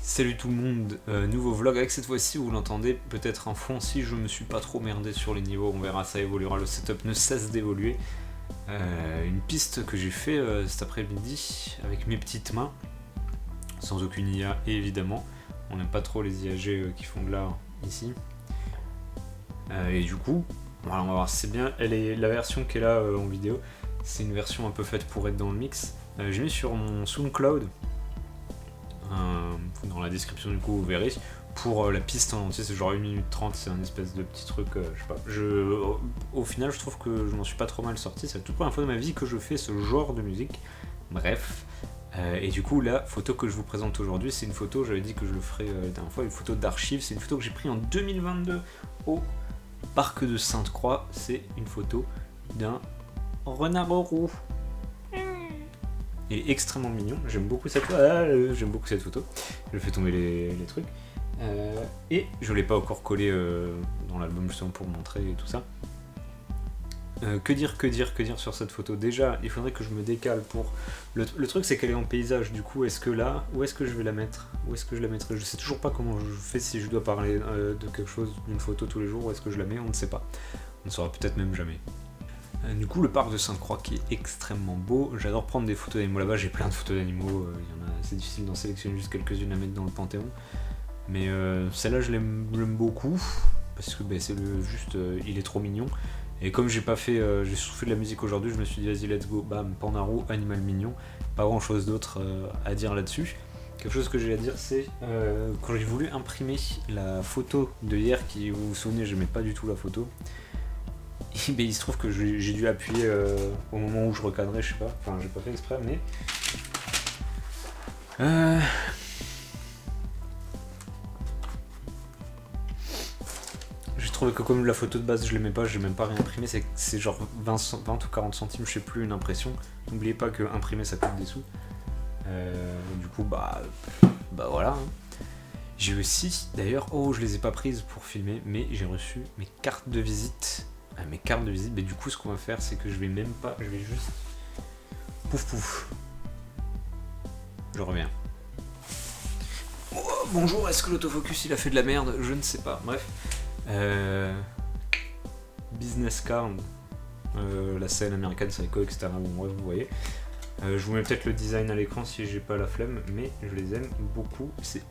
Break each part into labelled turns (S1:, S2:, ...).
S1: Salut tout le monde, nouveau vlog avec cette fois-ci, vous l'entendez peut-être en fond si je me suis pas trop merdé sur les niveaux, on verra, ça évoluera, le setup ne cesse d'évoluer. Une piste que j'ai fait cet après-midi avec mes petites mains, sans aucune IA évidemment, on n'aime pas trop les IAG qui font de l'art ici. Et du coup, voilà, on va voir, c'est bien, la version qui est là en vidéo, c'est une version un peu faite pour être dans le mix. J'ai mis sur mon SoundCloud. Dans la description du coup vous verrez, pour la piste en entier c'est genre 1 minute 30, c'est un espèce de petit truc, je sais pas, au final je trouve que je m'en suis pas trop mal sorti, c'est la toute première fois de ma vie que je fais ce genre de musique, bref, et du coup la photo que je vous présente aujourd'hui c'est une photo, j'avais dit que je le ferais la dernière fois, une photo d'archives, c'est une photo que j'ai prise en 2022 au parc de Sainte-Croix, c'est une photo d'un renard roux. Il est extrêmement mignon, j'aime beaucoup cette photo, je fais tomber les trucs, et je l'ai pas encore collé dans l'album justement pour montrer et tout ça. Que dire sur cette photo? Déjà, il faudrait que je me décale pour... Le truc c'est qu'elle est en paysage, du coup, est-ce que là, où est-ce que je vais la mettre? Où est-ce que je la mettrai? Je sais toujours pas comment je fais, si je dois parler de quelque chose, d'une photo tous les jours, où est-ce que je la mets, on ne sait pas. On ne saura peut-être même jamais. Du coup, le parc de Sainte-Croix qui est extrêmement beau, j'adore prendre des photos d'animaux là-bas, j'ai plein de photos d'animaux, c'est difficile d'en sélectionner juste quelques-unes à mettre dans le Panthéon, mais celle-là je l'aime beaucoup, parce que c'est il est trop mignon, et comme j'ai surtout fait de la musique aujourd'hui, je me suis dit vas-y let's go, bam, panda roux, animal mignon, pas grand chose d'autre à dire là-dessus. Quelque chose que j'ai à dire c'est, quand j'ai voulu imprimer la photo de hier, qui vous vous souvenez, j'aimais pas du tout la photo, il se trouve que j'ai dû appuyer au moment où je recadrais, je sais pas, enfin j'ai pas fait exprès, mais... J'ai trouvé que comme la photo de base je l'aimais pas, j'ai même pas réimprimé, c'est genre 20 ou 40 centimes, je sais plus, une impression. N'oubliez pas que imprimer ça coûte des sous. Du coup bah voilà. J'ai aussi, d'ailleurs, je les ai pas prises pour filmer, mais j'ai reçu mes cartes de visite. Mais du coup ce qu'on va faire c'est que je vais juste... Pouf. Je reviens. Bonjour, est-ce que l'autofocus il a fait de la merde? Je ne sais pas, bref. Business card, la scène American Psycho, etc. Bon bref, vous voyez. Je vous mets peut-être le design à l'écran si j'ai pas la flemme, mais je les aime beaucoup, c'est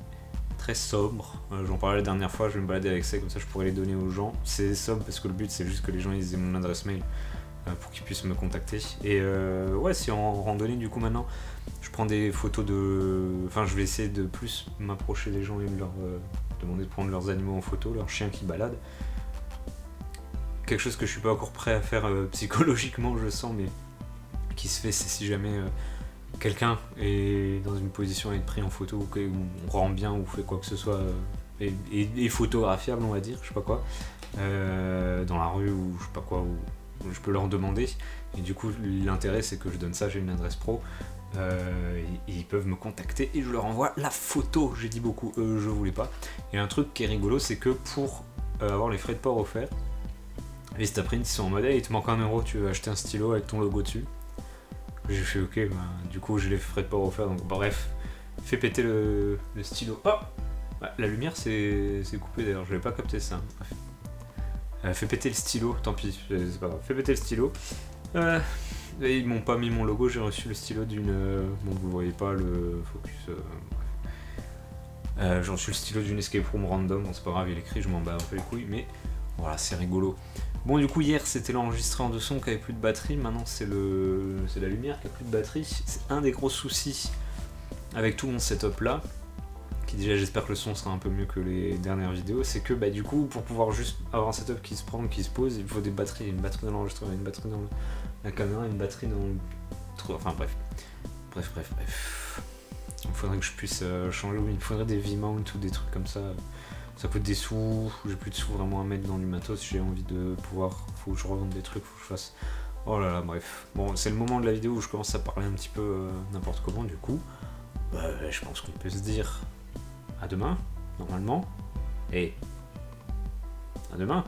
S1: très sobre, j'en parlais la dernière fois, je vais me balader avec ça, comme ça je pourrais les donner aux gens. C'est sobre parce que le but c'est juste que les gens ils aient mon adresse mail pour qu'ils puissent me contacter. Et ouais, c'est en randonnée du coup maintenant, je prends des photos de... Enfin je vais essayer de plus m'approcher des gens et de leur demander de prendre leurs animaux en photo, leurs chiens qui baladent. Quelque chose que je suis pas encore prêt à faire psychologiquement je sens, mais qui se fait, c'est si jamais... quelqu'un est dans une position à être pris en photo ou on rend bien ou fait quoi que ce soit et photographiable on va dire, je sais pas quoi, dans la rue ou je sais pas quoi, où je peux leur demander, et du coup l'intérêt c'est que je donne ça, j'ai une adresse pro, et ils peuvent me contacter et je leur envoie la photo, j'ai dit beaucoup, je voulais pas. Et un truc qui est rigolo c'est que pour avoir les frais de port offerts, les Staprint ils sont en mode hey, il te manque 1 euro, tu veux acheter un stylo avec ton logo dessus. J'ai fait ok, du coup j'ai les frais de port offerts, donc bref, fais péter le stylo. La lumière c'est coupé d'ailleurs, je vais pas capter ça. Bref. Fais péter le stylo, tant pis, c'est pas grave. Fais péter le stylo. Et ils m'ont pas mis mon logo, j'ai reçu le stylo d'une... Bon vous voyez pas le focus... j'ai reçu le stylo d'une escape room random, bon c'est pas grave, il est écrit, je m'en bats un peu les couilles, mais voilà, c'est rigolo. Bon du coup hier c'était l'enregistré en 2 sons qui avait plus de batterie, maintenant c'est la lumière qui a plus de batterie. C'est un des gros soucis avec tout mon setup là, qui déjà j'espère que le son sera un peu mieux que les dernières vidéos, c'est que du coup pour pouvoir juste avoir un setup qui se prend, qui se pose, il faut des batteries, une batterie dans l'enregistrement, une batterie dans la caméra, une batterie dans le... Enfin bref. Il faudrait que je puisse changer, il me faudrait des V-mount ou des trucs comme ça. Ça coûte des sous, j'ai plus de sous vraiment à mettre dans du matos, j'ai envie de pouvoir, faut que je revende des trucs, faut que je fasse... Oh là là, bref. Bon, c'est le moment de la vidéo où je commence à parler un petit peu n'importe comment, du coup. Je pense qu'on peut se dire à demain, normalement. Et à demain.